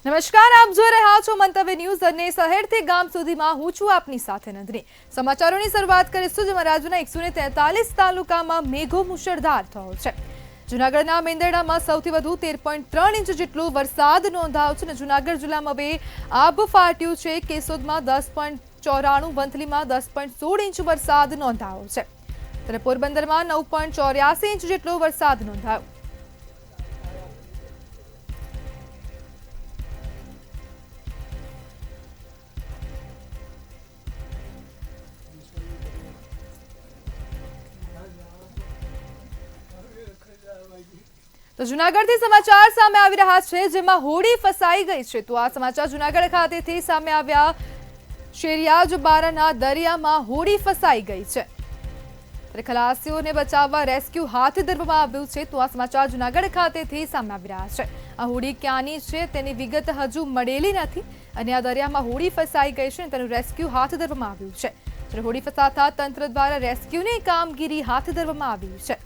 નમસ્કાર, આપ જોઈ રહ્યા છો મંતવ્ય ન્યૂઝ અને શહેરથી ગામ સુધીમાં હું છું આપની સાથે નંદની। સમાચારોની શરૂઆત કરીશું જેમાં રાજ્યના 143 તાલુકામાં મેઘો મુશળધાર થયો છે। જૂનાગઢના મેંદરડામાં સૌથી વધુ 13.3 ઇંચ જેટલો વરસાદ નોંધાયો છે અને જૂનાગઢ જિલ્લામાં બે આબ ફાટ્યું છે। કેશોદમાં 10.94, વંથલીમાં 10.16 ઇંચ વરસાદ નોંધાયો છે ત્યારે પોરબંદરમાં 9.84 ઇંચ જેટલો વરસાદ નોંધાયો। તો જૂનાગઢથી સમાચાર સામે આવી રહ્યા છે જેમાં હોડી ફસાઈ ગઈ છે। તો આ સમાચાર જૂનાગઢ ખાતેથી સામે આવ્યા। શેરિયાજ બારાના દરિયામાં હોડી ફસાઈ ગઈ છે ત્યારે ખલાસીઓને બચાવવા રેસ્ક્યુ હાથ ધરવામાં આવ્યું છે। તો આ સમાચાર જૂનાગઢ ખાતેથી સામે આવી રહ્યા છે। આ હોડી ક્યાંની છે તેની વિગત હજુ મળેલી નથી અને આ દરિયામાં હોડી ફસાઈ ગઈ છે અને તેનું રેસ્ક્યુ હાથ ધરવામાં આવ્યું છે ત્યારે હોડી ફસાતા તંત્ર દ્વારા રેસ્ક્યુની કામગીરી હાથ ધરવામાં આવી છે।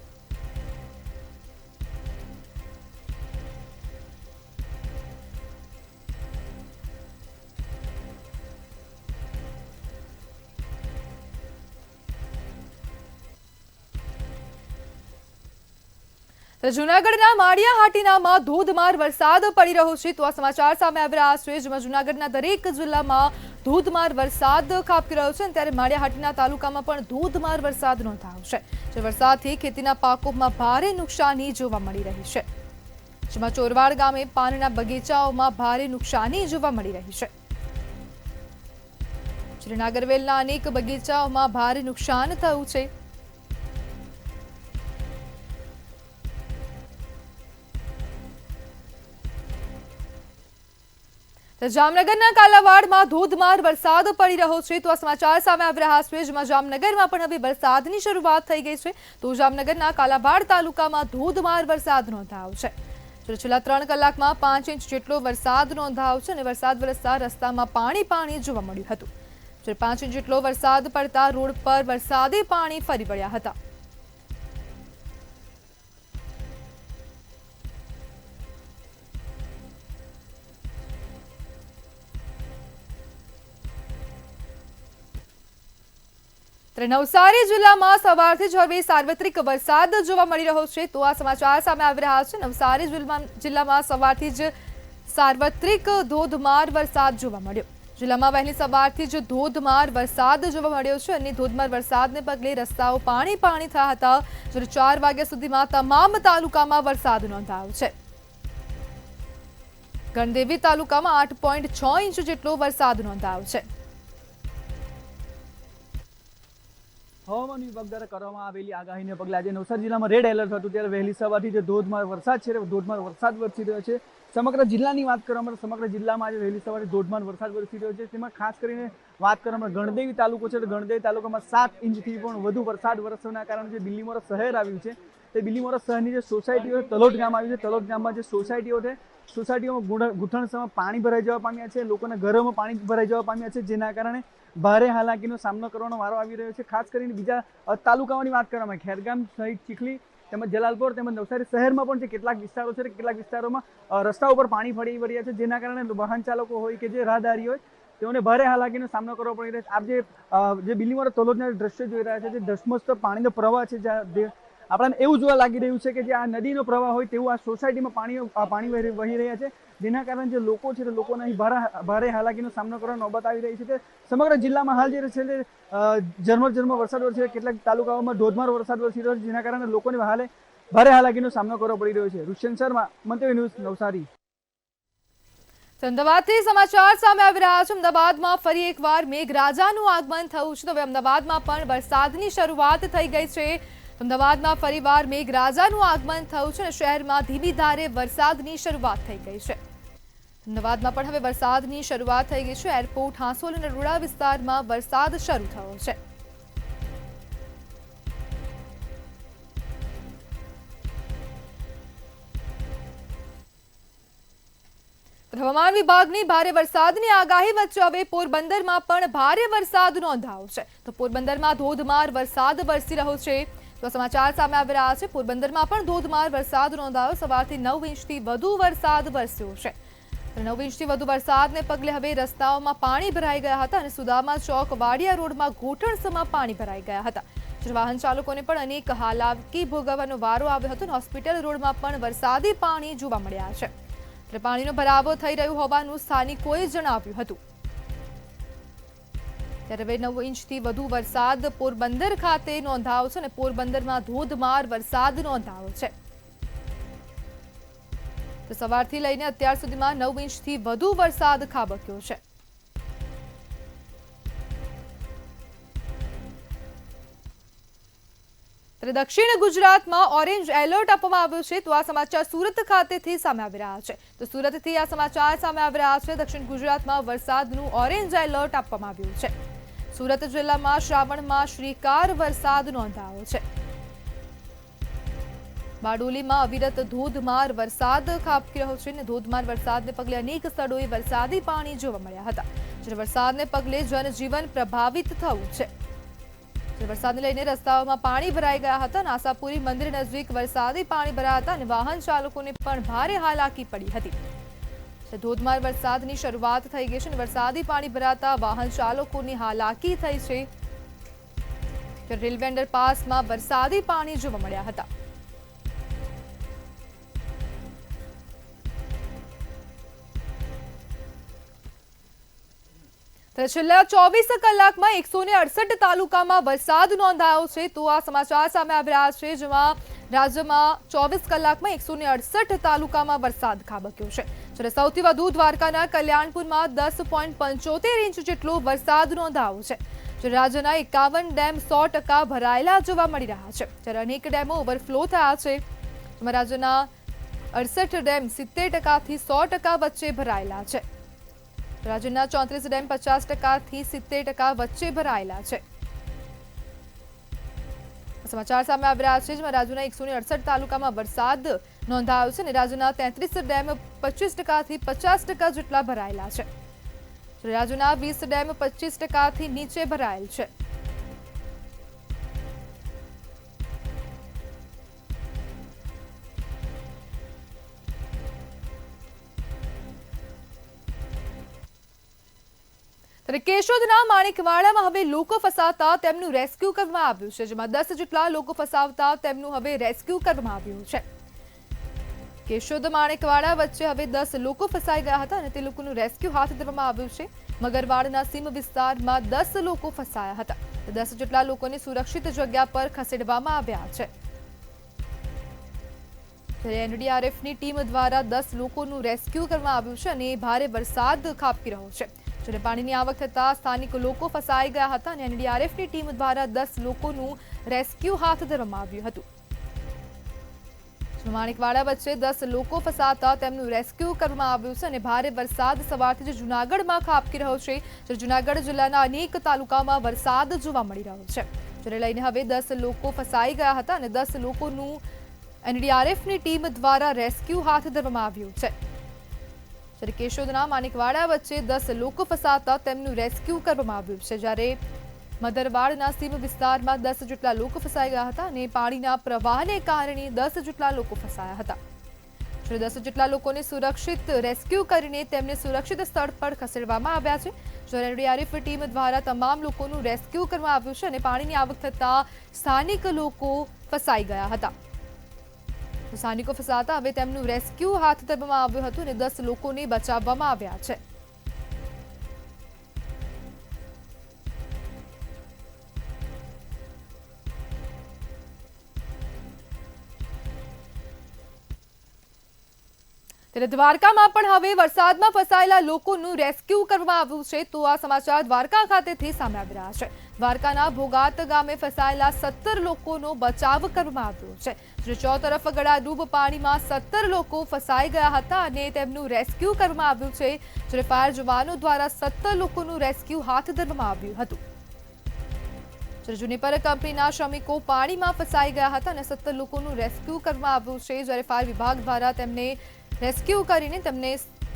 જૂનાગઢના માળિયાહાટીનામાં ધોધમાર વરસાદ પડી રહ્યો છે। તો આ સમાચાર સામે આવી રહ્યા છે જેમાં જૂનાગઢના દરેક જિલ્લામાં ધોધમાર વરસાદ ખાબકી રહ્યો છે ત્યારે માળિયાહાટીના તાલુકામાં પણ ધોધમાર વરસાદ નોંધાયો છે જે વરસાદથી ખેતીના પાકોમાં ભારે નુકસાની જોવા મળી રહી છે જેમાં ચોરવાડ ગામે પાનના બગીચાઓમાં ભારે નુકસાની જોવા મળી રહી છે। શ્રીનાગરવેલના અનેક બગીચાઓમાં ભારે નુકસાન થયું છે। જામનગરના કાલાવાડમાં ધોધમાર વરસાદ પડી રહ્યો છે। તો આ સમાચાર સામે આવી રહ્યા છે જેમાં જામનગરમાં પણ હવે વરસાદની શરૂઆત થઈ ગઈ છે। તો જામનગરના કાલાવાડ તાલુકામાં ધોધમાર વરસાદ નોંધાયો છે। છેલ્લા 3 કલાકમાં 5 ઇંચ જેટલો વરસાદ નોંધાયો છે અને વરસાદ વરસતા રસ્તામાં પાણી જોવા મળ્યું હતું। 5 ઇંચ જેટલો વરસાદ પડતા રોડ પર વરસાદી પાણી ફરી વળ્યા હતા। નવસારી જિલ્લામાં સવારથી જ હવે સાર્વત્રિક વરસાદ જોવા મળી રહ્યો છે। તો આ સમાચાર સામે આવી રહ્યા છે। નવસારી જિલ્લામાં સવારથી જ સાર્વત્રિક ધોધમાર વરસાદ જોવા મળ્યો। જિલ્લામાં વહેલી સવારથી જ ધોધમાર વરસાદ જોવા મળ્યો છે અને ધોધમાર વરસાદને પગલે રસ્તાઓ પાણી થયા હતા જ્યારે 4 વાગ્યા સુધીમાં તમામ તાલુકામાં વરસાદ નોંધાયો છે। ગણદેવી તાલુકામાં 8.6 ઇંચ જેટલો વરસાદ નોંધાયો છે। હવામાન વિભાગ દ્વારા કરવામાં આવેલી આગાહીને પગલે આજે નવસારી જિલ્લામાં રેડ એલર્ટ હતું ત્યારે વહેલી સવારથી જે ધોધમાર વરસાદ છે ધોધમાર વરસાદ વરસી રહ્યો છે। સમગ્ર જિલ્લાની વાત કરવામાં સમગ્ર જિલ્લામાં આજે વહેલી સવારે ધોધમાર વરસાદ વરસી રહ્યો છે। તેમાં ખાસ કરીને વાત કરવામાં ગણદેવી તાલુકો છે તો ગણદેવી તાલુકામાં 7 ઇંચથી પણ વધુ વરસાદ વરસવાના કારણે જે બિલીમોરા શહેર આવ્યું છે તે બિલીમોરા શહેરની જે સોસાયટીઓ તલોદ ગામ આવ્યું છે તલોદ ગામમાં જે સોસાયટીઓ છે સોસાયટીઓમાં ઘૂંટણસમાં પાણી ભરાઈ જવા પામ્યા છે। લોકોના ઘરોમાં પાણી ભરાઈ જવા પામ્યા છે જેના કારણે ભારે હાલાકીનો સામનો કરવાનો વારો આવી રહ્યો છે। ખાસ કરીને બીજા તાલુકાઓની વાત કરવામાં ખેરગામ સહિત ચીખલી તેમજ જલાલપોર તેમજ નવસારી શહેરમાં પણ જે કેટલાક વિસ્તારો છે કેટલાક વિસ્તારોમાં રસ્તા ઉપર પાણી ફરી વળ્યા છે જેના કારણે વાહન ચાલકો હોય કે જે રાહદારી હોય તેઓને ભારે હાલાકીનો સામનો કરવો પડી રહ્યો છે। આપ જે બિલીમોરા તલોદના દ્રશ્ય જોઈ રહ્યા છે જે ધસમસતો પાણીનો પ્રવાહ છે આપણને એવું જોવા લાગી રહ્યું છે કે જે આ નદીનો પ્રવાહ હોય તેવું આ સોસાયટીમાં પાણી વહી રહ્યા છે જેના કારણે જે લોકો છે તે લોકોને અહીં ભારે હાલાકીનો સામનો કરવાનો નોબત આવી રહી છે। સમગ્ર જિલ્લામાં હાલ જે છે ઝરમર વરસાદ વરસી રહ્યો કેટલાક તાલુકાઓમાં ધોધમાર વરસાદ વરસી રહ્યો છે જેના કારણે લોકોને ભારે હાલાકીનો સામનો કરવો પડી રહ્યો છે। રુશિયન શર્મા, મંતવ્ય ન્યૂઝ, નવસારી। અમદાવાદથી સમાચાર સામે આવી રહ્યા છે। અમદાવાદમાં ફરી એકવાર મેઘરાજાનું આગમન થયું છે તો હવે અમદાવાદમાં પણ વરસાદની શરૂઆત થઈ ગઈ છે। અમદાવાદમાં ફરીવાર મેઘરાજાનું આગમન થયું છે અને શહેરમાં ધીમી ધારે વરસાદની શરૂઆત થઈ ગઈ છે। અમદાવાદમાં પણ હવે વરસાદની શરૂઆત થઈ ગઈ છે। એરપોર્ટ, હાંસોલ અને રૂડા વિસ્તારમાં વરસાદ શરૂ થયો છે। હવામાન વિભાગની ભારે વરસાદની આગાહી વચ્ચે હવે પોરબંદરમાં પણ ભારે વરસાદ નોંધાયો છે તો પોરબંદરમાં ધોધમાર વરસાદ વરસી રહ્યો છે। તો સમાચાર સામે આવી રહ્યા છે। પોરબંદરમાં પણ ધોધમાર વરસાદ નોંધાયો। સવારથી 9 ઇંચથી વધુ વરસાદ વરસ્યો છે। 9 ઇંચથી વધુ વરસાદને પગલે હવે રસ્તાઓમાં પાણી ભરાઈ ગયા હતા અને સુદામા ચોક વાડિયા રોડમાં ઘૂંટણસમાં પાણી ભરાઈ ગયા હતા. વાહન ચાલકોને પણ અનેક હાલાકી ભોગવવાનો વારો આવ્યો હતો અને હોસ્પિટલ રોડમાં પણ વરસાદી પાણી જોવા મળ્યા છે. એટલે પાણીનો ભરાવો થઈ રહ્યો હોવાનું સ્થાનિકોએ જણાવ્યું હતું. ત્યારે હવે 9 ઇંચથી વધુ વરસાદ પોરબંદર ખાતે નોંધાયો છે અને પોરબંદરમાં ધોધમાર વરસાદ નોંધાયો છે. તો સવારથી લઈને અત્યાર સુધીમાં 9 ઇંચથી વધુ વરસાદ ખાબક્યો છે. દક્ષિણ ગુજરાતમાં ઓરેન્જ એલર્ટ આપવામાં આવ્યું છે. તો આ સમાચાર સુરત ખાતેથી સામે આવી રહ્યા છે. તો સુરતથી આ સમાચાર સામે આવી રહ્યા છે. દક્ષિણ ગુજરાતમાં વરસાદનું ઓરેન્જ એલર્ટ આપવામાં આવ્યું છે. સુરત જિલ્લામાં શ્રાવણમાં શ્રીકાર વરસાદ નોંધાયો છે. બારડોલીમાં અવિરત ધોધમાર વરસાદ ખાબકી રહ્યો છે અને ધોધમાર વરસાદને પગલે અનેક સ્થળોએ વરસાદી પાણી જોવા મળ્યા હતા. જ્યારે વરસાદને પગલે જનજીવન પ્રભાવિત થયું છે. વરસાદને લઈને રસ્તાઓમાં પાણી ભરાઈ ગયા હતા. આશાપુરી મંદિર નજીક વરસાદી પાણી ભરાયા હતા અને વાહન ચાલકોને પણ ભારે હાલાકી પડી હતી. ધોધમાર વરસાદની શરૂઆત થઈ ગઈ છે અને વરસાદી પાણી ભરાતા વાહન ચાલકોની હાલાકી થઈ છે. રેલવે અંડરપાસમાં વરસાદી પાણી જોવા મળ્યા હતા. છેલ્લા 24 કલાકમાં 168 તાલુકામાં વરસાદ નોંધાયો છે. તો આ સમાચાર સામે આવી રહ્યા છે, જેમાં રાજ્યમાં 24 કલાકમાં 168 તાલુકામાં વરસાદ ખાબક્યો છે. જ્યારે સૌથી વધુ દ્વારકાના કલ્યાણપુરમાં 10.75 ઇંચ જેટલો વરસાદ નોંધાયો છે. જ્યારે રાજ્યના 51 ડેમ 100% ભરાયેલા જોવા મળી રહ્યા છે. જ્યારે અનેક ડેમો ઓવરફ્લો થયા છે. જેમાં રાજ્યના 68 ડેમ 70% થી 100% વચ્ચે ભરાયેલા છે. રાજ્યના 34 ડેમ 50% થી 70% વચ્ચે ભરાયેલા છે. સમાચાર સામે આવી રહ્યા છે, જેમાં રાજ્યના 168 તાલુકામાં વરસાદ નોંધાયો છે અને રાજ્યના 33 ડેમ 25% થી 50% જેટલા ભરાયેલા છે. રાજ્યના 20 ડેમ 25% થી નીચે ભરાયેલ છે. કેશોદના માણેકવાડામાં હવે લોકો ફસાતા તેમનું રેસ્ક્યુ કરવામાં આવ્યું છે. જેમાં 10 જેટલા લોકો ફસાવતા તેમનું હવે રેસ્ક્યુ કરવામાં આવ્યું છે. કેશોદ માણેકવાડા વચ્ચે હવે 10 લોકો ફસાઈ ગયા હતા અને તે લોકોનું રેસ્ક્યુ હાથ ધરવામાં આવ્યું છે. મગરવાડના સીમ વિસ્તારમાં 10 લોકો ફસાયા હતા. 10 જેટલા લોકોને સુરક્ષિત જગ્યા પર ખસેડવામાં આવ્યા છે. એનડીઆરએફની ટીમ દ્વારા 10 લોકોનું રેસ્ક્યુ કરવામાં આવ્યું છે અને ભારે વરસાદ ખાબકી રહ્યો છે. જ્યારે પાણીની આવક થતા સ્થાનિક લોકો ફસાઈ ગયા હતા અને એનડીઆરએફની ટીમ દ્વારા 10 લોકોનું રેસ્ક્યુ હાથ ધરવામાં આવ્યું હતું. માણેકવાડા વચ્ચે 10 લોકો ફસાતા તેમનું રેસ્ક્યુ કરવામાં આવ્યું છે અને ભારે વરસાદ સવારથી જ જૂનાગઢમાં ખાબકી રહ્યો છે. જૂનાગઢ જિલ્લાના અનેક તાલુકામાં વરસાદ જોવા મળી રહ્યો છે. જેને લઈને હવે 10 લોકો ફસાઈ ગયા હતા અને 10 લોકોનું એનડીઆરએફની ટીમ દ્વારા રેસ્ક્યુ હાથ ધરવામાં આવ્યું છે. જ્યારે કેશોદના માણેકવાડા વચ્ચે 10 લોકો ફસાતા તેમનું રેસ્ક્યુ કરવામાં આવ્યું છે. જ્યારે મદરવાડના સીમ વિસ્તારમાં 10 જેટલા લોકો ફસાઈ ગયા હતા અને પાણીના પ્રવાહને કારણે 10 જેટલા લોકો ફસાયા હતા. જ્યારે 10 જેટલા લોકોને સુરક્ષિત રેસ્ક્યુ કરીને તેમને સુરક્ષિત સ્થળ પર ખસેડવામાં આવ્યા છે. જ્યારે એનડીઆરએફ ટીમ દ્વારા તમામ લોકોનું રેસ્ક્યુ કરવામાં આવ્યું છે અને પાણીની આવક થતા સ્થાનિક લોકો ફસાઈ ગયા હતા. સ્થાનિકો ફસાતા હવે તેમનું રેસ્ક્યુ હાથ ધરવામાં આવ્યું હતું અને 10 લોકોને બચાવવામાં આવ્યા છે. ત્યારે દ્વારકામાં પણ હવે વરસાદમાં ફસાયેલા લોકોનું રેસ્ક્યુ કરવામાં આવ્યું છે. તો આ સમાચાર દ્વારકા ખાતેથી સામે આવી રહ્યા છે. દ્વારકાના ભોગાત ગામે ફસાયેલા 17 લોકોનો બચાવ કરવામાં આવ્યો છે. જો તરફ ગળાડૂબ પાણીમાં 17 લોકો ફસાઈ ગયા હતા અને તેમનું રેસ્ક્યુ કરવામાં આવ્યું છે. જ્યારે ફાયર જવાનો દ્વારા 17 લોકોનું રેસ્ક્યુ હાથ ધરવામાં આવ્યું હતું. જુનિપર કંપનીના શ્રમિકો પાણીમાં ફસાઈ ગયા હતા અને 17 લોકોનું રેસ્ક્યુ કરવામાં આવ્યું છે. જ્યારે ફાયર વિભાગ દ્વારા તેમને રેસ્ક્યુ કરીને તેમને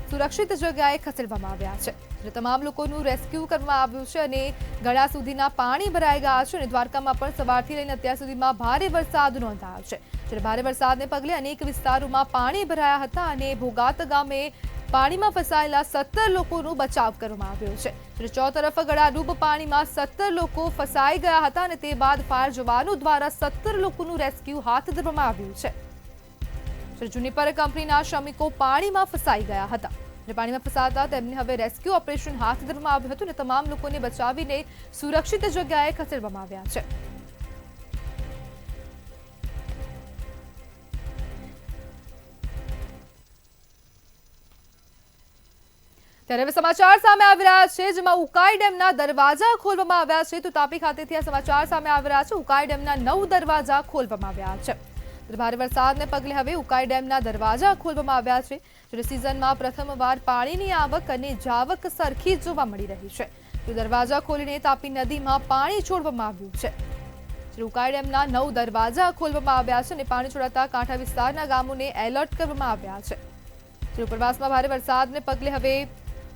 સુરક્ષિત જગ્યાએ ખસેડવામાં આવ્યા છે. તમામ લોકોનું રેસ્ક્યુ કરવામાં આવ્યું છે અને ગળા સુધીના પાણી ભરાઈ ગયા છે. અને દ્વારકામાં પણ સવારથી લઈને અત્યાર સુધીમાં ભારે વરસાદ નોંધાયો છે. જ્યારે ભારે વરસાદને પગલે અનેક વિસ્તારોમાં પાણી ભરાયા હતા અને ભોગાત ગામે પાણીમાં ફસાયેલા 17 લોકોનો બચાવ કરવામાં આવ્યો છે. જ્યારે ચોતરફ ગળાડૂબ પાણીમાં 17 લોકો ફસાઈ ગયા હતા અને તે બાદ ફાયર જવાનો દ્વારા 17 લોકોનું રેસ્ક્યુ હાથ ધરવામાં આવ્યું છે. જુનિપર કંપનીના શ્રમિકો પાણીમાં ફસાઈ ગયા હતા અને પાણીમાં ફસાતા તેમને હવે રેસ્ક્યુ ઓપરેશન હાથ ધરવામાં આવ્યું હતું અને તમામ લોકોને બચાવીને સુરક્ષિત જગ્યાએ ખસેડવામાં આવ્યા છે. ત્યારે હવે સમાચાર સામે આવી રહ્યા છે જેમાં ઉકાઈ ડેમના દરવાજા ખોલવામાં આવ્યા છે. તો તાપી ખાતેથી આ સમાચાર સામે આવી રહ્યા છે. ઉકાઈ ડેમના 9 દરવાજા ખોલવામાં આવ્યા છે. ભારે વરસાદને પગલે હવે ઉકાઈ ડેમના દરવાજા ખોલવામાં આવ્યા છે. જ્યારે સિઝનમાં પ્રથમવાર પાણીની આવક અને જાવક સરખી જોવા મળી રહી છે. તો દરવાજા ખોલીને તાપી નદીમાં પાણી છોડવામાં આવ્યું છે. ઉકાઈ ડેમના 9 દરવાજા ખોલવામાં આવ્યા છે અને પાણી છોડાતા કાંઠા વિસ્તારના ગામોને એલર્ટ કરવામાં આવ્યા છે. ઉપરવાસમાં ભારે વરસાદને પગલે હવે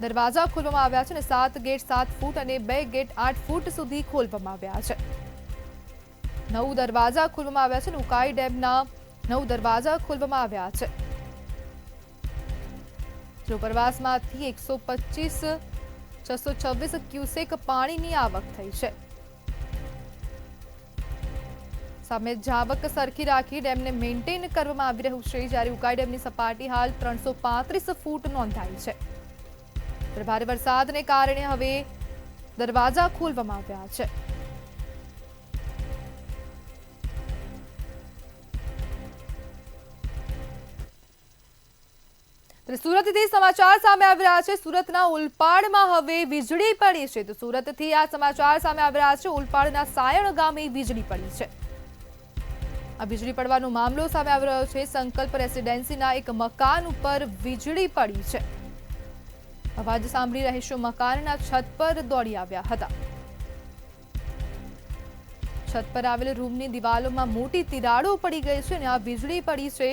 દરવાજા ખોલવામાં આવ્યા છે અને 7 ગેટ 7 ફૂટ અને 2 ગેટ 8 ફૂટ સુધી ખોલવામાં આવ્યા છે. 9 દરવાજા ખોલવામાં આવ્યા છે અને ઉકાઈ ડેમના 9 દરવાજા ખોલવામાં આવ્યા છે. ઉપરવાસમાંથી 125,626 ક્યુસેક પાણીની આવક થઈ છે. સામે જાવક સરખી રાખી ડેમને મેન્ટેન કરવામાં આવી રહ્યું છે. જ્યારે ઉકાઈ ડેમની સપાટી હાલ 335 ફૂટ નોંધાઈ છે. ભારે વરસાદને કારણે હવે દરવાજા ખોલવામાં આવ્યા છે. સુરતથી સમાચાર સામે આવી રહ્યા છે. સુરતના ઉલપાડમાં હવે વીજળી પડી છે. તો સુરતથી આ સમાચાર સામે આવી રહ્યા છે. ઉલપાડના સાયણ ગામે વીજળી પડી છે. આ વીજળી પડવાનો મામલો સામે આવી રહ્યો છે. સંકલ્પ રેસિડેન્સીના એક મકાન ઉપર વીજળી પડી છે. અવાજ સાંભળી રહીશો મકાનના છત પર દોડી આવ્યા હતા. છત પર આવેલ રૂમની દિવાલોમાં મોટી તિરાડો પડી ગઈ છે અને આ વીજળી પડી છે.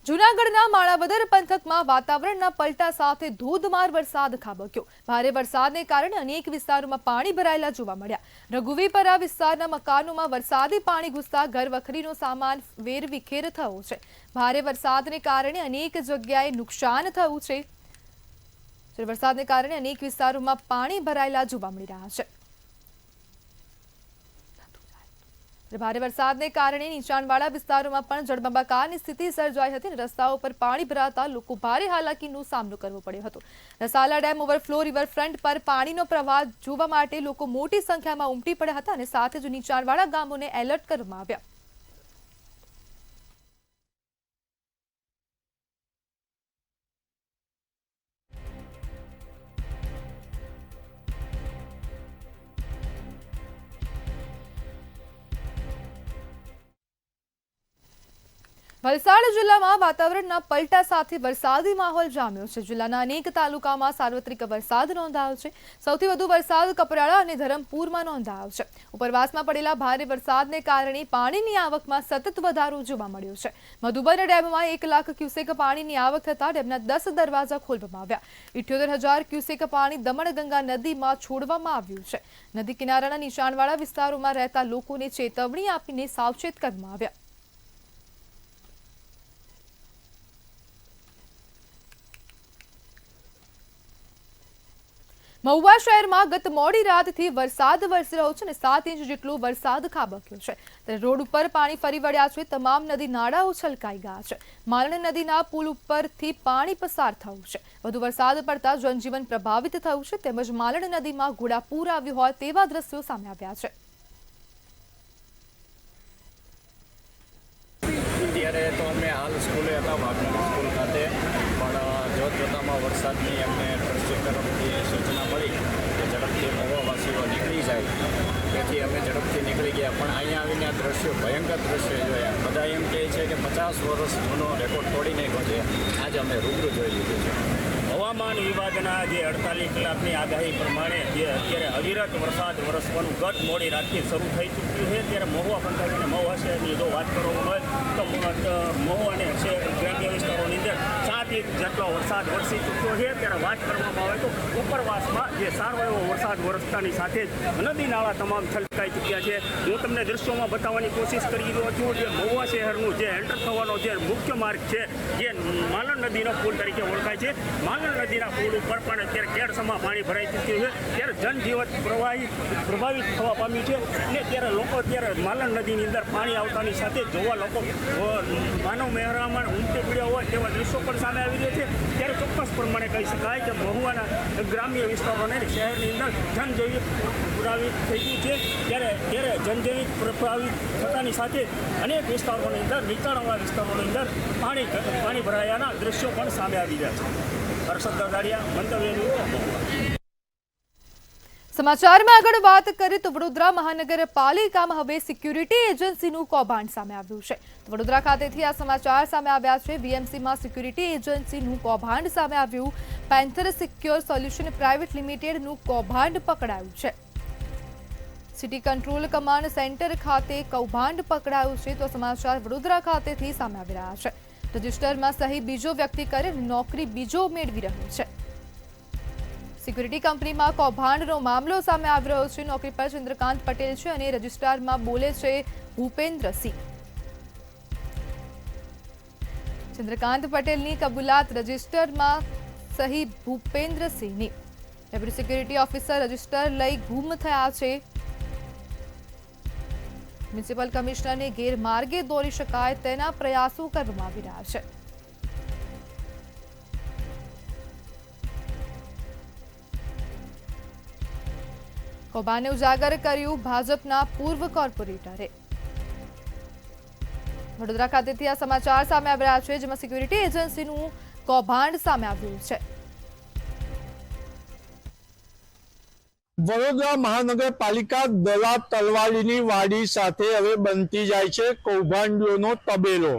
જૂનાગઢના માણાવદર પંથકમાં વાતાવરણના પલટા સાથે ધોધમાર વરસાદ ખાબક્યો. ભારે વરસાદને કારણે અનેક વિસ્તારોમાં પાણી ભરાયેલા જોવા મળ્યા. રઘુવીપરા વિસ્તારના મકાનોમાં વરસાદી પાણી ઘૂસતા ઘરવખરીનો સામાન વેરવિખેર થયો છે. ભારે વરસાદને કારણે અનેક જગ્યાએ નુકસાન થયું છે. વરસાદને કારણે અનેક વિસ્તારોમાં પાણી ભરાયેલા જોવા મળી રહ્યા છે. ભારે વરસાદને કારણે નીચાણવાળા વિસ્તારોમાં પણ જળબંબાકારની સ્થિતિ સર્જાઈ હતી અને રસ્તાઓ પર પાણી ભરાતા લોકો ભારે હાલાકીનો સામનો કરવો પડ્યો હતો. રસાલા ડેમ ઓવરફ્લો રિવરફ્રન્ટ પર પાણીનો પ્રવાહ જોવા માટે લોકો મોટી સંખ્યામાં ઉમટી પડ્યા હતા અને સાથે જ નીચાણવાળા ગામોને એલર્ટ કરવામાં આવ્યા. વલસાડ જિલ્લામાં વાતાવરણના પલટા સાથે વરસાદી માહોલ જામ્યો છે. જિલ્લાના અનેક તાલુકામાં સાર્વત્રિક વરસાદ નોંધાયો છે. સૌથી વધુ વરસાદ કપરાડા અને ધરમપુરમાં નોંધાયો છે. ઉપરવાસમાં પડેલા ભારે વરસાદને કારણે પાણીની આવકમાં સતત વધારો જોવા મળ્યો છે. મધુબન ડેમમાં 1 લાખ ક્યુસેક પાણીની આવક થતા ડેમના 10 દરવાજા ખોલવામાં આવ્યા. 78,000 ક્યુસેક પાણી દમણગંગા નદીમાં છોડવામાં આવ્યું છે. નદી કિનારાના નીચાણવાળા વિસ્તારોમાં રહેતા લોકોને ચેતવણી આપીને સાવચેત કરવામાં આવ્યા. મહુવા શહેરમાં ગત મોડી રાતથી વરસાદ વરસી રહ્યો છે અને 7 ઇંચ જેટલો વરસાદ ખાબક્યો છે. ત્યારે રોડ ઉપર પાણી ફરી વળ્યા છે. તમામ નદી નાળાઓ છલકાઈ ગયા છે. માલણ નદીના પુલ ઉપરથી પાણી પસાર થયું છે. વધુ વરસાદ પડતા જનજીવન પ્રભાવિત થયું છે. તેમજ માલણ નદીમાં ઘોડાપૂર આવ્યું હોય તેવા દ્રશ્યો સામે આવ્યા છે. અત્યારે તો અમે હાલ સ્કૂલે હતા, વાઘનગર સ્કૂલ ખાતે, પણ જોતજોતામાં વરસાદની અમને ટ્રસ્ટી તરફથી સૂચના મળી કે ઝડપથી મહુવાવાસીઓ નીકળી જાય. તેથી અમે ઝડપથી નીકળી ગયા. પણ અહીંયા આવીને આ દ્રશ્યો, ભયંકર દ્રશ્યો જોયા. બધા એમ કહે છે કે 50 વર્ષ જૂનો રેકોર્ડ તોડી નાખ્યો છે. આજે અમે રૂબરૂ જોઈ લીધું છે. હવામાન વિભાગના જે 48 કલાકની આગાહી પ્રમાણે જે અત્યારે અવિરત વરસાદ વરસવાનું ગત મોડી રાતથી શરૂ થઈ ચૂક્યું છે. ત્યારે મહુવા પંથક અને મહુવા શહેરની જો વાત કરવામાં હોય તો મહુવા અને ગ્રામ્ય વિસ્તારોની અંદર 7 જેટલો વરસાદ વરસી ચૂક્યો છે ત્યારે વાત કરવામાં આવે તો ઉપરવાસમાં જે સારો એવો વરસાદ વરસતાની સાથે જ નદી નાળા તમામ છલકાઈ ચૂક્યા છે. હું તમને દ્રશ્યોમાં બતાવવાની કોશિશ કરી રહ્યો છું. જે મહુવા શહેરનું જે એન્ટર થવાનો જે મુખ્ય માર્ગ છે, જે માલણ નદીનો પુલ તરીકે ઓળખાય છે, માલણ નદીના પુલ ઉપર પણ અત્યારે કેડસમાં પાણી ભરાઈ ચૂક્યું છે. ત્યારે જનજીવન પ્રભાવિત થવા પામ્યું છે અને ત્યારે લોકો અત્યારે માલણ નદીની અંદર પાણી આવતાની સાથે જોવા લોકો માનવ મહેરામણ ઉમટી પડ્યા હોય તેવા દ્રશ્યો પણ સામે આવી રહ્યા છે. ત્યારે ચોક્કસ પ્રમાણે કહી શકાય કે મહુવાના ગ્રામ્ય વિસ્તારોને શહેરની અંદર જનજીવિત પ્રભાવિત થઈ ગયું છે. ત્યારે જનજીવિત પ્રભાવિત થતાની સાથે અનેક વિસ્તારોની અંદર, નીચાણવાળા વિસ્તારોની અંદર પાણી ભરાયાના દ્રશ્યો પણ સામે આવી રહ્યા છે. હર્ષદ દાદાડિયા, મંતવ્ય ન્યૂઝ. સમાચારમાં આગળ વાત કરીએ તો વડોદરા મહાનગરપાલિકામાં હવે સિક્યુરિટી એજન્સીનું કૌભાંડ સામે આવ્યું છે. વડોદરા ખાતેથી આ સમાચાર સામે આવ્યા છે. બીએમસીમાં સિક્યુરિટી એજન્સીનું કૌભાંડ સામે આવ્યું. પેન્થર સિક્યોર સોલ્યુશન પ્રાઇવેટ લિમિટેડનું કૌભાંડ પકડાયું છે. સિટી કંટ્રોલ કમાન્ડ સેન્ટર ખાતે કૌભાંડ પકડાયું છે. તો સમાચાર વડોદરા ખાતેથી સામે આવી રહ્યા છે. રજિસ્ટરમાં સહી બીજો વ્યક્તિ કરે, નોકરી બીજો મેળવી રહ્યો છે. સિક્યુરિટી કંપનીમાં કૌભાંડનો મામલો સામે આવી રહ્યો છે. નોકરી પર ચંદ્રકાંત પટેલ છે અને રજિસ્ટ્રારમાં બોલે છે ભૂપેન્દ્રસિંહ. ચંદ્રકાંત પટેલની કબૂલાત, રજિસ્ટરમાં સહી ભૂપેન્દ્રસિંહની. ડેપ્યુટી સિક્યુરિટી ઓફિસર રજિસ્ટર લઈ ગુમ થયા છે. મ્યુનિસિપલ કમિશનરને ગેરમાર્ગે દોરી શકાય તેના પ્રયાસો કરવામાં આવી રહ્યા છે. કૌભાંડને ઉજાગર કર્યું ભાજપના પૂર્વ કોર્પોરેટરે. વડોદરા ખાતેથી આ સમાચાર સામે આવી રહ્યા છે, જેમાં સિક્યુરિટી એજન્સીનું કૌભાંડ સામે આવ્યું છે. વડોદરા મહાનગરપાલિકા દલા તલવાડીની વાડી સાથે હવે બનતી જાય છે કૌભાંડોનો તબેલો.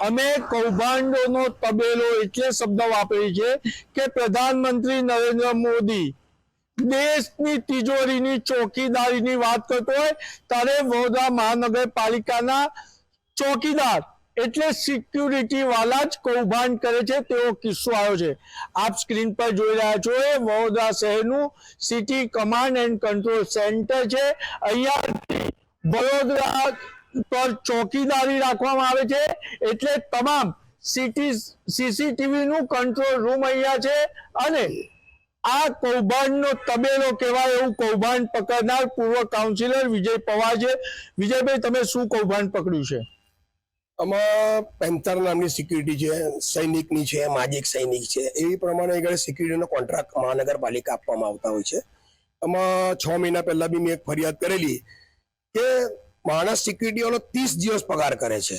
અમે કૌભાંડોનો તબેલો એટલે શબ્દ વાપરી છે કે પ્રધાનમંત્રી નરેન્દ્ર મોદી દેશની તિજોરીની ચોકીદારીની વાત કરતો હોય ત્યારે વડોદરા મહાનગરપાલિકાના ચોકીદાર એટલે સિક્યુરિટી વાળા જ કૌભાંડ કરે છે તેવો કિસ્સો આવ્યો છે. આપ સ્ક્રીન પર જોઈ રહ્યા છો એ વડોદરા શહેરનું city command and control centre છે. અહીંયા વડોદરા પર ચોકીદારી રાખવામાં આવે છે એટલે તમામ સીસીટીવી નું કંટ્રોલ રૂમ અહીંયા છે અને આ કૌભાંડનો તબેલો કહેવાય એવું કૌભાંડ પકડનાર પૂર્વ કાઉન્સિલર વિજય પવાર છે. વિજયભાઈ, તમે શું કૌભાંડ પકડ્યું છે? આમાં પેન્થર નામની સિક્યુરિટી છે, સૈનિકની છે, માજી સૈનિક છે, એવી પ્રમાણે આગળ સિક્યુરિટીનો કોન્ટ્રાક્ટ મહાનગરપાલિકા આપવામાં આવતા હોય છે. આમાં 6 મહિના પહેલા બી મેં એક ફરિયાદ કરેલી કે માણસ સિક્યુરિટીવાળો 30 દિવસ પગાર કરે છે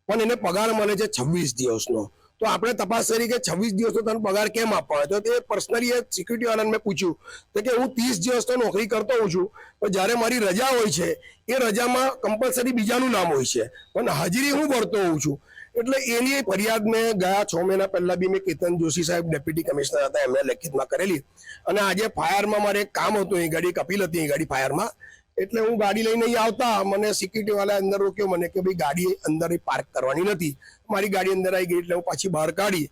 પણ એને પગાર મળે છે 26 દિવસનો. તો આપણે તપાસ કરી કે 26 દિવસનો તને પગાર કેમ આપવાનો? તો તે પર્સનલી એ સિક્યુરિટી વાળાને મેં પૂછ્યું તો કે હું 30 દિવસ તો નોકરી કરતો હોઉં છું પણ જ્યારે મારી રજા હોય છે એ રજામાં કમ્પલસરી બીજાનું નામ હોય છે પણ હાજરી હું ભરતો હોઉં છું. એટલે એની ફરિયાદ મેં ગયા 6 મહિના પહેલા બી મેં કેતન જોશી સાહેબ ડેપ્યુટી કમિશનર હતા એમને લેખિતમાં કરેલી. અને આજે ફાયરમાં મારે એક કામ હતું, એ ગાડી કપિલ હતી, એ ગાડી ફાયરમાં. એટલે હું ગાડી લઈને અહીં આવતા મને સિક્યુરિટી વાળા અંદર રોક્યો મને કે ભાઈ ગાડી અંદર પાર્ક કરવાની નથી. મારી ગાડી અંદર આવી ગઈ એટલે હું પાછી બહાર કાઢી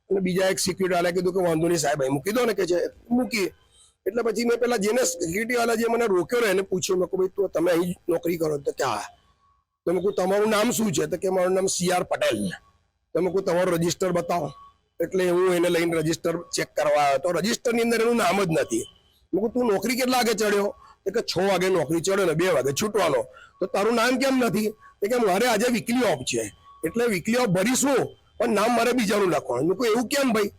અને બીજા એક સિક્યુરિટી વાળા કીધું કે વાંધો નહીં સાહેબ અહીં મૂકી દો ને, કે છે મૂકી. એટલે પછી મેં પેલા જેને સિક્યુરિટી વાળા જે મને રોક્યો એને પૂછ્યું મેં કે ભાઈ તો તમે અહીં નોકરી કરો? તો કે હા. તો મેં કહું તમારું નામ શું છે? તો કે મારું નામ CR પટેલ. તો મેં કહું તમારું રજિસ્ટર બતાવો. એટલે હું એને લઈને રજિસ્ટર ચેક કરવા આવ્યો તો રજિસ્ટરની અંદર એનું નામ જ નથી. મેં કહું તું નોકરી કેટલા વાગે ચડ્યો? તો કે 6 વાગે નોકરી ચડ્યો ને 2 વાગે છૂટવાનો. તો તારું નામ કેમ નથી? તો કે મારે આજે વીકલી ઓફ છે એટલે વીકલી ઓફ ભરીશું પણ નામ મારે બીજાનું લખવાનું. મેં કહું એવું કેમ ભાઈ?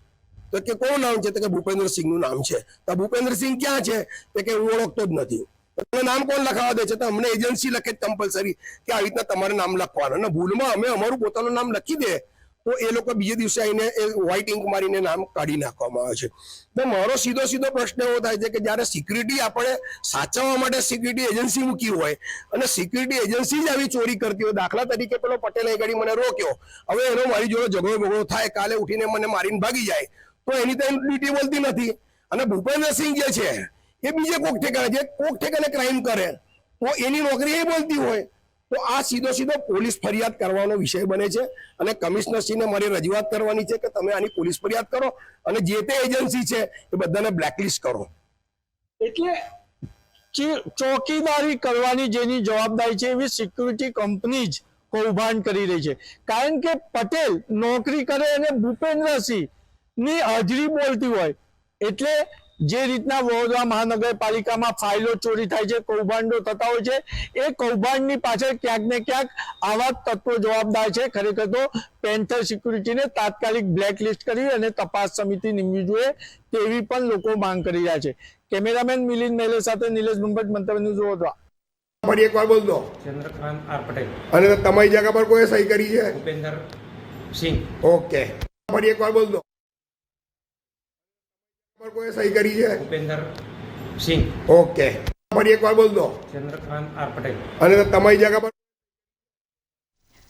તો કે કોનું નામ છે? તો કે ભૂપેન્દ્રસિંહનું નામ છે. તો ભૂપેન્દ્રસિંહ ક્યાં છે? તો કે હું ઓળખતો જ નથી. તમે નામ કોણ લખાવા દે છે? તો અમને એજન્સી લખે કમ્પલસરી કે આવી રીતના તમારે નામ લખવાનું. અને ભૂલમાં અમે અમારું પોતાનું નામ લખી દે તો એ લોકો બીજે દિવસે આવીને એ વ્હાઇટ ઇંક મારીને નામ કાઢી નાખવામાં આવે છે. તો મારો સીધો પ્રશ્ન એવો થાય છે કે જ્યારે સિક્યુરિટી આપણે સાચવવા માટે સિક્યુરિટી એજન્સી મૂકી હોય અને સિક્યુરિટી એજન્સી જ આવી ચોરી કરતી હોય, દાખલા તરીકે પેલો પટેલ એ ગાડી મને રોક્યો, હવે એનો મારી જોડે ઝઘડો થાય, કાલે ઉઠીને મને મારીને ભાગી જાય તો એની તો ડ્યુટી બોલતી નથી. અને ભૂપેન્દ્રસિંહ જે છે એ બીજે કોક ઠેકાણે ક્રાઇમ કરે તો એની નોકરી એ બોલતી હોય. તો આ સીધો સીધો પોલીસ ફરિયાદ કરવાનો વિષય બને છે અને કમિશનરશ્રીને મારે રજૂઆત કરવાની છે કે તમે આની પોલીસ ફરિયાદ કરો અને જે તે એજન્સી છે એ બધાને બ્લેકલિસ્ટ કરો. એટલે ચોકીદારી કરવાની જેની જવાબદારી છે એવી સિક્યુરિટી કંપની જ કૌભાંડ કરી રહી છે. કારણ કે પટેલ નોકરી કરે અને ભૂપેન્દ્રસિંહ ની હાજરી બોલતી હોય એટલે જે રીતના વડોદરા મહાનગરપાલિકામાં ફાઇલો ચોરી થાય છે, કૌભાંડો થતા હોય છે, એ કૌભાંડની પાછળ ક્યાંક ને ક્યાંક આવા તત્વો જવાબદાર છે. ખરેખર તો પેન્થર સિક્યુરિટીને તાત્કાલિક બ્લેકલિસ્ટ કરી અને તપાસ સમિતિ નીમવી જોઈએ તેવી પણ લોકો માંગ કરી રહ્યા છે. કેમેરામેન મિલિંદ મેલે સાથે નિલેશ ભંભટ, મંતવ્ય ન્યૂઝ વડોદરા. ફરી એકવાર બોલ દો. ચંદ્રકાંત આર પટેલ. અને તમારી જગ્યા પર કોઈ સહી કરી છે? ભૂપેન્દ્ર સિંહ. ઓકે. ફરી એકવાર બોલ દો. કોઈ સહી કરી છે? ભૂપેન્દ્ર સિંહ. ઓકે. ફરી એકવાર બોલ દો. ચંદ્રકાંત આર પટેલ. અને તમારી જગ્યા પર.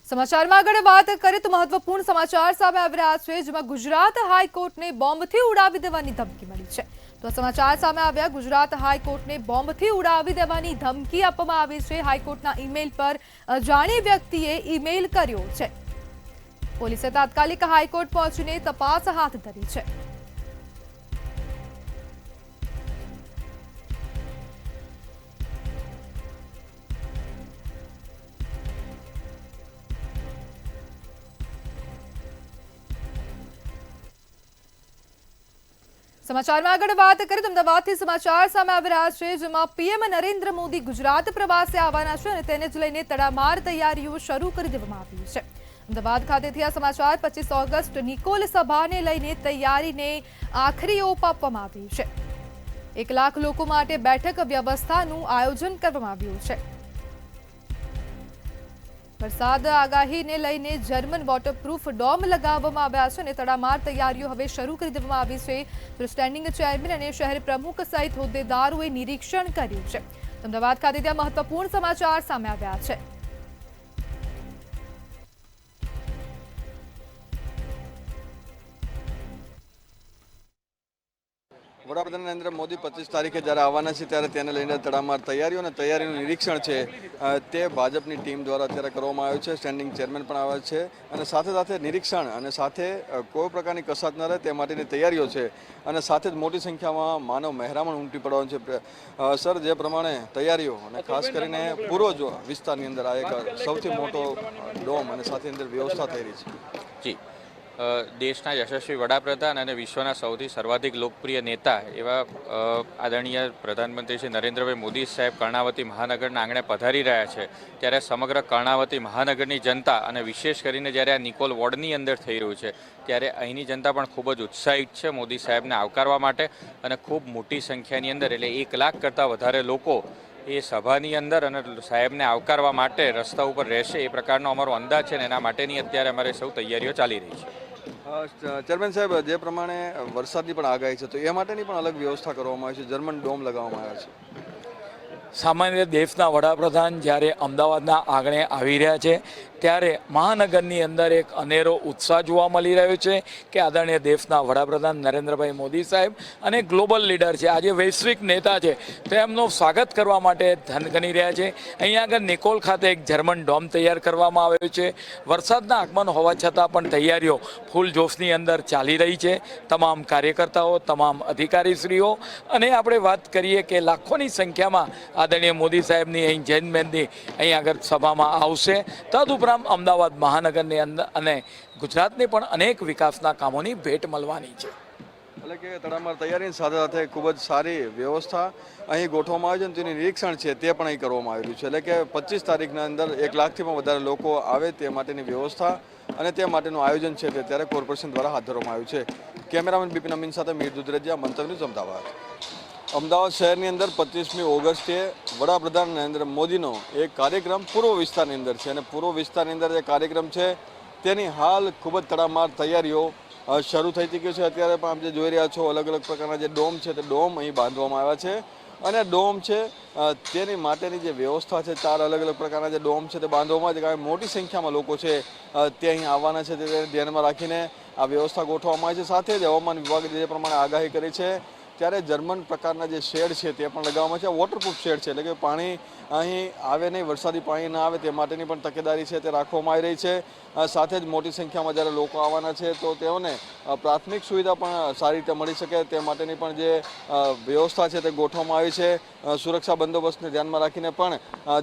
સમાચારમાં આગળ વાત કરીએ તો મહત્વપૂર્ણ સમાચાર સામે આવી રહ્યા છે, જેમાં ગુજરાત હાઈકોર્ટને બોમ્બથી ઉડાવી દેવાની ધમકી મળી છે. તો સમાચાર સામે આવ્યા, ગુજરાત હાઈકોર્ટને બોમ્બથી ઉડાવી દેવાની ધમકી આપવામાં આવી છે. હાઈકોર્ટના ઈમેલ પર અજાણી વ્યક્તિએ ઈમેલ કર્યો છે. પોલીસે તાત્કાલિક હાઈકોર્ટ પહોંચીને તપાસ હાથ ધરી છે. સમાચારમાં આગળ વાત કરીએ તો અમદાવાદથી સમાચાર સામે આવી રહ્યા છે, જેમાં પીએમ નરેન્દ્ર મોદી ગુજરાત પ્રવાસે આવવાના છે અને તેને જ લઈને તડામાર તૈયારીઓ શરૂ કરી દેવામાં આવી છે. અમદાવાદ ખાતેથી આ સમાચાર 25 ઓગસ્ટ નિકોલ સભાને લઈને તૈયારીને આખરી ઓપ આપવામાં આવી છે. 1 લાખ લોકો માટે બેઠક વ્યવસ્થાનું આયોજન કરવામાં આવ્યું છે. વરસાદ આગાહીને લઈને જર્મન વોટરપ્રૂફ ડોમ લગાવવામાં આવ્યા છે અને તડામાર તૈયારીઓ હવે શરૂ કરી દેવામાં આવી છે. તો સ્ટેન્ડિંગ ચેરમેન અને શહેર પ્રમુખ સહિત હોદ્દેદારોએ નિરીક્ષણ કર્યું છે. અમદાવાદ ખાતે ત્યાં મહત્વપૂર્ણ સમાચાર સામે આવ્યા છે. વડાપ્રધાન નરેન્દ્ર મોદી 25 તારીખે જ્યારે આવવાના છે ત્યારે તેને લઈને તડામાર તૈયારીઓ અને તૈયારીનું નિરીક્ષણ છે તે ભાજપની ટીમ દ્વારા અત્યારે કરવામાં આવ્યું છે. સ્ટેન્ડિંગ ચેરમેન પણ આવ્યા છે અને સાથે સાથે નિરીક્ષણ અને સાથે કોઈ પ્રકારની કસાત ન રહે તે માટેની તૈયારીઓ છે અને સાથે જ મોટી સંખ્યામાં માનવ મહેરામણ ઉમટી પડવાનું છે. સર, જે પ્રમાણે તૈયારીઓ અને ખાસ કરીને પૂર્વ વિસ્તારની અંદર આ એક સૌથી મોટો ડોમ અને સાથે અંદર વ્યવસ્થા થઈ રહી છે. જી, દેશના યશસ્વી વડાપ્રધાન અને વિશ્વના સૌથી સર્વાધિક લોકપ્રિય નેતા એવા આદરણીય પ્રધાનમંત્રી શ્રી નરેન્દ્રભાઈ મોદી સાહેબ કર્ણાવતી મહાનગરના આંગણે પધારી રહ્યા છે. ત્યારે સમગ્ર કર્ણાવતી મહાનગરની જનતા અને વિશેષ કરીને જ્યારે આ નિકોલ વોર્ડની અંદર થઈ રહ્યું છે ત્યારે અહીંની જનતા પણ ખૂબ જ ઉત્સાહિત છે મોદી સાહેબને આવકારવા માટે અને ખૂબ મોટી સંખ્યાની અંદર એટલે 1 લાખ કરતાં વધારે લોકો એ સભાની અંદર અને સાહેબને આવકારવા માટે રસ્તા ઉપર રહેશે એ પ્રકારનો અમારો અંદાજ છે અને એના માટેની અત્યારે અમારે સૌ તૈયારીઓ ચાલી રહી છે. ચેરમેન સાહેબ, જે પ્રમાણે વરસાદની પણ આગાહી છે તો એ માટેની પણ અલગ વ્યવસ્થા કરવામાં આવી છે, જર્મન ડોમ લગાવવામાં આવ્યા છે. સામાન્ય દેશના વડાપ્રધાન જ્યારે અમદાવાદના આંગણે આવી રહ્યા છે ત્યારે મહાનગરની અંદર એક અનેરો ઉત્સાહ જોવા મળી રહ્યો છે કે આદરણીય દેશના વડાપ્રધાન નરેન્દ્રભાઈ મોદી સાહેબ અને ગ્લોબલ લીડર છે, આજે વૈશ્વિક નેતા છે, તેમનું સ્વાગત કરવા માટે ધનગની રહ્યા છે. અહીંયા આગળ નિકોલ ખાતે એક જર્મન ડોમ તૈયાર કરવામાં આવ્યો છે. વરસાદના આગમન હોવા છતાં પણ તૈયારીઓ ફૂલ જોશની અંદર ચાલી રહી છે. તમામ કાર્યકર્તાઓ, તમામ અધિકારીશ્રીઓ અને આપણે વાત કરીએ કે લાખોની સંખ્યામાં આદરણીય મોદી સાહેબની અહીં જૈનમેનની અહીં આગળ સભામાં આવશે. તદુપરાંત અમદાવાદ મહાનગરની અંદર અને ગુજરાતને પણ અનેક વિકાસના કામોની ભેટ મળવાની છે. એટલે કે તડામાર તૈયારીની સાથે સાથે ખૂબ જ સારી વ્યવસ્થા અહીં ગોઠવવામાં આવી છે અને તેનું નિરીક્ષણ છે તે પણ અહીં કરવામાં આવેલું છે. એટલે કે 25 તારીખના અંદર 1 લાખથી પણ વધારે લોકો આવે તે માટેની વ્યવસ્થા અને તે માટેનું આયોજન છે તે ત્યારે કોર્પોરેશન દ્વારા હાથ ધરવામાં આવ્યું છે. કેમેરામેન બિપિન અમીન સાથે મીર દુધરેજિયા, મંતવ્ય ન્યૂઝ, અમદાવાદ. અમદાવાદ શહેરની અંદર 25મી ઓગસ્ટે વડાપ્રધાન નરેન્દ્ર મોદીનો એક કાર્યક્રમ પૂર્વ વિસ્તારની અંદર છે અને પૂર્વ વિસ્તારની અંદર જે કાર્યક્રમ છે તેની હાલ ખૂબ જ તડામાર તૈયારીઓ શરૂ થઈ ચૂકી છે. અત્યારે પણ આપ જે જોઈ રહ્યા છો અલગ અલગ પ્રકારના જે ડોમ છે તે ડોમ અહીં બાંધવામાં આવ્યા છે અને ડોમ છે તેની માટેની જે વ્યવસ્થા છે 4 અલગ અલગ પ્રકારના જે ડોમ છે તે બાંધવામાં આવે છે. કારણ મોટી સંખ્યામાં લોકો છે તે અહીં આવવાના છે તે ધ્યાનમાં રાખીને આ વ્યવસ્થા ગોઠવવામાં આવી છે. સાથે જ હવામાન વિભાગે જે પ્રમાણે આગાહી કરી છે ત્યારે જર્મન પ્રકારના જે શેડ છે તે પણ લગાવવામાં છે. વોટરપ્રૂફ શેડ છે, એટલે કે પાણી અહીં આવે નહીં, વરસાદી પાણી ના આવે તે માટેની પણ તકેદારી છે તે રાખવામાં આવી રહી છે. સાથે જ મોટી સંખ્યામાં જ્યારે લોકો આવવાના છે તો તેઓને પ્રાથમિક સુવિધા પણ સારી રીતે મળી શકે તે માટેની પણ જે વ્યવસ્થા છે તે ગોઠવવામાં આવી છે. સુરક્ષા બંદોબસ્તને ધ્યાનમાં રાખીને પણ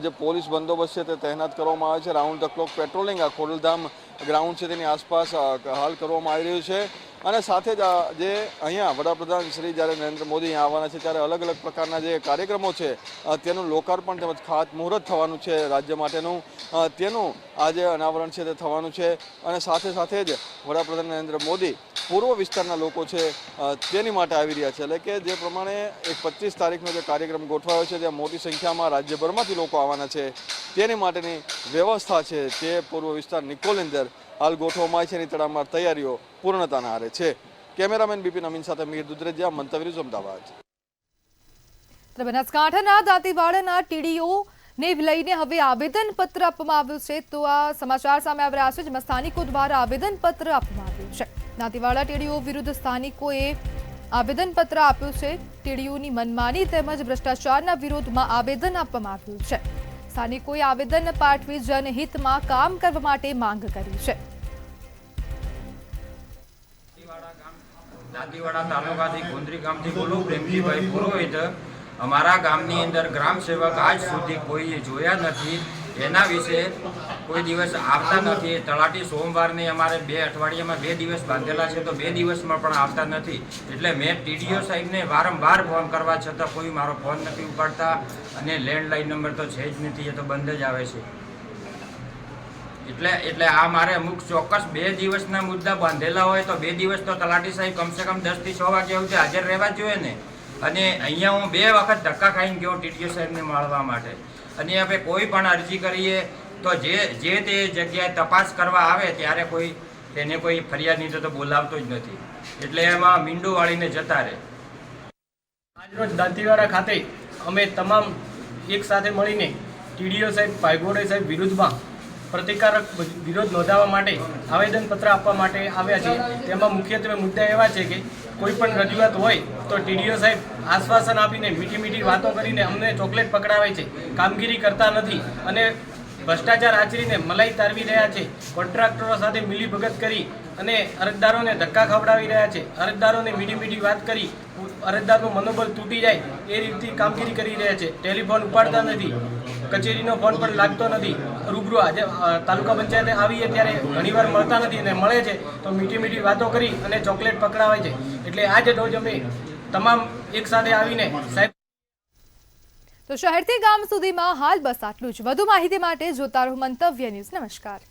જે પોલીસ બંદોબસ્ત છે તે તહેનાત કરવામાં આવે છે. રાઉન્ડ ધ ક્લોક પેટ્રોલિંગ આ ખોડલધામ ગ્રાઉન્ડ છે તેની આસપાસ હાલ કરવામાં આવી રહ્યું છે. અને સાથે જ જે અહીંયા વડાપ્રધાન શ્રી જ્યારે નરેન્દ્ર મોદી અહીંયા આવવાના છે ત્યારે અલગ અલગ પ્રકારના જે કાર્યક્રમો છે તેનું લોકાર્પણ તેમજ ખાતમુહૂર્ત થવાનું છે રાજ્ય માટેનું, તેનું આજે અનાવરણ છે તે થવાનું છે. અને સાથે સાથે જ વડાપ્રધાન નરેન્દ્ર મોદી પૂર્વ વિસ્તારના લોકો છે તેની માટે આવી રહ્યા છે. એટલે કે જે પ્રમાણે એક 25 તારીખનો જે કાર્યક્રમ ગોઠવાયો છે ત્યાં મોટી સંખ્યામાં રાજ્યભરમાંથી લોકો આવવાના છે તેની માટેની વ્યવસ્થા છે તે પૂર્વ વિસ્તાર નિકોલની અંદર હાલ ગોઠવવામાં આવી છે. એની તડામાર તૈયારીઓ પૂર્ણતાના આરે છે. કેમેરામેન બિપિન અમીન સાથે મીર દુધરેજિયા, મંતવ્ય અમદાવાદ. બનાસકાંઠાના દાંતીવાડાના ટીડીઓને લઈને હવે આવેદનપત્ર આપવામાં આવ્યું છે. તો આ સમાચાર સામે આવી રહ્યા છે, જેમાં સ્થાનિકો દ્વારા આવેદનપત્ર આપવામાં આવ્યું છે. દાંતીવાડા ટીડીઓ વિરુદ્ધ સ્થાનિકોએ આવેદનપત્ર આપ્યું છે. ટીડીઓની મનમાની તેમજ ભ્રષ્ટાચારના વિરોધમાં આવેદન આપવામાં આવ્યું છે. સ્થાનિકોએ આવેદન પાઠવી જનહિતમાં કામ કરવા માટે માંગ કરી છે. દાંતીવાડા તાલુકાથી ગોંદરી ગામથી બોલું, પ્રેમજીભાઈ પુરોહિત. અમારા ગામની અંદર ગ્રામ સેવક આજ સુધી કોઈ જોયા નથી. એના વિશે કોઈ દિવસ આવતા નથી. તલાટી સોમવારની અમારે 2 અઠવાડિયામાં 2 દિવસ બાંધેલા છે તો 2 દિવસમાં પણ આવતા નથી. એટલે મેં ટીડીઓ સાહેબને વારંવાર ફોન કરવા છતાં કોઈ મારો ફોન નથી ઉપાડતા. અને લેન્ડલાઇન નંબર તો છે જ નથી, એ તો બંધ જ આવે છે. એટલે આ મારે અમુક ચોક્કસ 2 દિવસના મુદ્દા બાંધેલા હોય તો 2 દિવસ તો તલાટી સાહેબ કમસે કમ 10 થી 6 વાગ્યા સુધી હાજર રહેવા જોઈએ ને. અને અહીંયા હું 2 વખત ધક્કા ખાઈને ગયો ટીડીઓ સાહેબને મળવા માટે. અને આપણે કોઈ પણ અરજી કરીએ તો જે તે જગ્યાએ તપાસ કરવા આવે ત્યારે તેને કોઈ ફરિયાદ નહીં તો બોલાવતો જ નથી. એટલે એમાં મીંડું વાળીને જતા રહે. આજરોજ દાંતીવાડા ખાતે અમે તમામ એક સાથે મળીને ટીડીઓ સાહેબ, ભાઈગોડે સાહેબ વિરુદ્ધમાં પ્રતિકારક વિરોધ નોંધાવવા માટે આવેદનપત્ર આપવા માટે આવ્યા છે. તેમાં મુખ્યત્વે મુદ્દા એવા છે કે કોઈ પણ રજૂઆત હોય તો ટીડીઓ સાહેબ આશ્વાસન આપીને મીઠી વાતો કરીને અમને ચોકલેટ પકડાવે છે, કામગીરી કરતા નથી અને ભ્રષ્ટાચાર આચરીને મલાઈ તારવી રહ્યા છે. કોન્ટ્રાક્ટરો સાથે મિલીભગત કરી અને અરજદારોને ધક્કા ખવડાવી રહ્યા છે. અરજદારોને મીઠી વાત કરી અરજદારનું મનોબળ તૂટી જાય એ રીતની કામગીરી કરી રહ્યા છે. ટેલિફોન ઉપાડતા નથી, કચેરીનો ફોન પણ લાગતો નથી. રૂબરૂ આજે તાલુકા પંચાયતે આવીએ ત્યારે ઘણીવાર મળતા નથી અને મળે છે તો મીઠી વાતો કરી અને ચોકલેટ પકડાવે છે. એટલે આજ રોજ અમે તમામ એક સાથે આવીને સાહેબ. તો શહેરથી ગામ સુધીમાં હાલ બસ આટલું જ. વધુ માહિતી માટે જોતા રહો મંતવ્ય ન્યૂઝ. નમસ્કાર.